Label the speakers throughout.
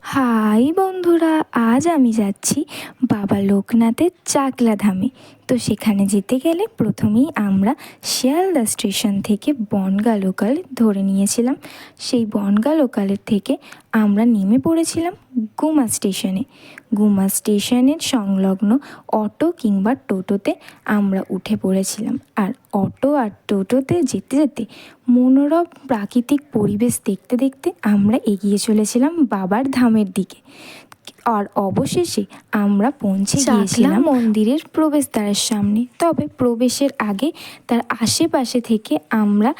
Speaker 1: High বন্ধুরা, আজ আমি যাচ্ছি বাবা লোকনাথের চাকলা ধামে। তো সেখানে যেতে গেলে প্রথমেই আমরা শিয়ালদা স্টেশন থেকে বনগাঁ লোকাল ধরে নিয়েছিলাম। সেই বনগাঁ লোকালের থেকে আমরা নেমে পড়েছিলাম গুমা স্টেশনে। গুমা স্টেশনের সংলগ্ন অটো কিংবা টোটোতে আমরা উঠে পড়েছিলাম। আর অটো আর টোটোতে যেতে যেতে মনোরম প্রাকৃতিক পরিবেশ দেখতে দেখতে আমরা এগিয়ে চলেছিলাম বাবার ধামের দিকে। আর অবশেষে আমরা পৌঁছে গিয়েছিলাম মন্দিরের প্রবেশদ্বারের সামনে। তবে প্রবেশের আগে তার আশেপাশে থেকে আমরা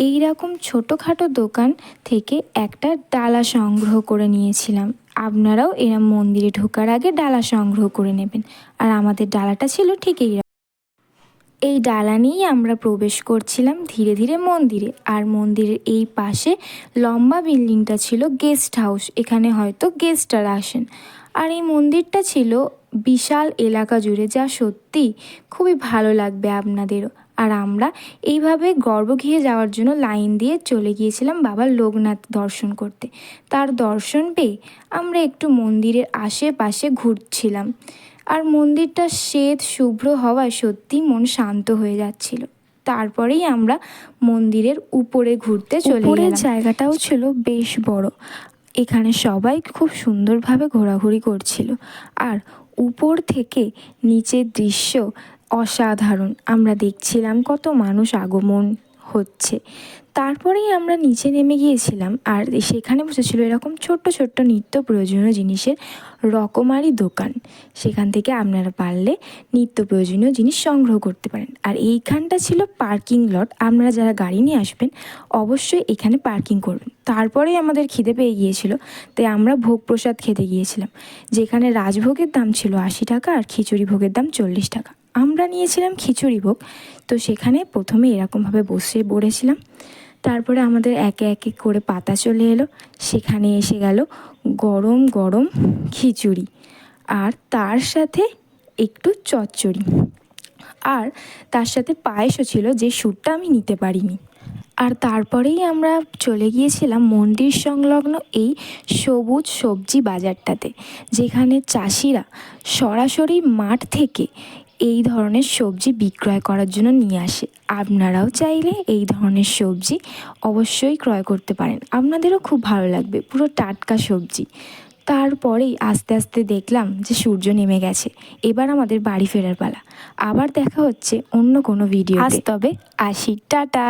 Speaker 1: এই রকম ছোটোখাটো দোকান থেকে একটা ডালা সংগ্রহ করে নিয়েছিলাম। আপনারাও এরম মন্দিরে ঢোকার আগে ডালা সংগ্রহ করে নেবেন। আর আমাদের ডালাটা ছিল ঠিক এই ডালা নিয়েই আমরা প্রবেশ করছিলাম ধীরে ধীরে মন্দিরে। আর মন্দিরের এই পাশে লম্বা বিল্ডিংটা ছিল গেস্ট হাউস, এখানে হয়তো গেস্টরা আসেন। আর এই মন্দিরটা ছিল বিশাল এলাকা জুড়ে, যা সত্যি খুবই ভালো লাগবে আপনাদেরও। আর আমরা এইভাবে গর্ভগৃহে যাওয়ার জন্য লাইন দিয়ে চলে গিয়েছিলাম বাবার লোকনাথ দর্শন করতে। তার দর্শন পেয়ে আমরা একটু মন্দিরের আশেপাশে ঘুরছিলাম। আর মন্দিরটা শ্বেত শুভ্র হওয়ায় সত্যি মন শান্ত হয়ে যাচ্ছিল। তারপরেই আমরা মন্দিরের উপরে ঘুরতে চলে গেলাম। জায়গাটাও ছিল বেশ বড়, এখানে সবাই খুব সুন্দরভাবে ঘোরাঘুরি করছিল। আর উপর থেকে নিচের দৃশ্য অসাধারণ, আমরা দেখছিলাম কত মানুষ আগমন হচ্ছে। তারপরেই আমরা নিচে নেমে গিয়েছিলাম। আর সেখানে বসেছিল এরকম ছোট্ট ছোট্ট নিত্য প্রয়োজনীয় জিনিসের রকমারি দোকান। সেখান থেকে আপনারা পারলে নিত্য প্রয়োজনীয় জিনিস সংগ্রহ করতে পারেন। আর এইখানটা ছিল পার্কিং লট, আপনারা যারা গাড়ি নিয়ে আসবেন অবশ্যই এখানে পার্কিং করবেন। তারপরেই আমাদের খিদে পেয়ে গিয়েছিল, তাই আমরা ভোগ প্রসাদ খেতে গিয়েছিলাম, যেখানে রাজভোগের দাম ছিল 80 টাকা আর খিচুড়ি ভোগের দাম 40 টাকা। আমরা নিয়েছিলাম খিচুড়ি ভোগ। তো সেখানে প্রথমে এরকমভাবে বসে পড়েছিলাম। তারপরে আমাদের একে একে করে পাতা চলে এলো, সেখানে এসে গেল গরম গরম খিচুড়ি আর তার সাথে একটু চচ্চড়ি, আর তার সাথে পায়েসও ছিল, যে স্যুপটা আমি নিতে পারিনি। আর তারপরেই আমরা চলে গিয়েছিলাম মন্দির সংলগ্ন এই সবুজ সবজি বাজারটাতে, যেখানে চাষিরা সরাসরি মাঠ থেকে এই ধরনের সবজি বিক্রয় করার জন্য নিয়ে আসে। আপনারাও চাইলে এই ধরনের সবজি অবশ্যই ক্রয় করতে পারেন, আপনাদেরও খুব ভালো লাগবে, পুরো টাটকা সবজি। তারপরেই আস্তে আস্তে দেখলাম যে সূর্য নেমে গেছে, এবার আমাদের বাড়ি ফেরার পালা। আবার দেখা হচ্ছে অন্য কোনো ভিডিও। আজ তবে আসি, টাটা।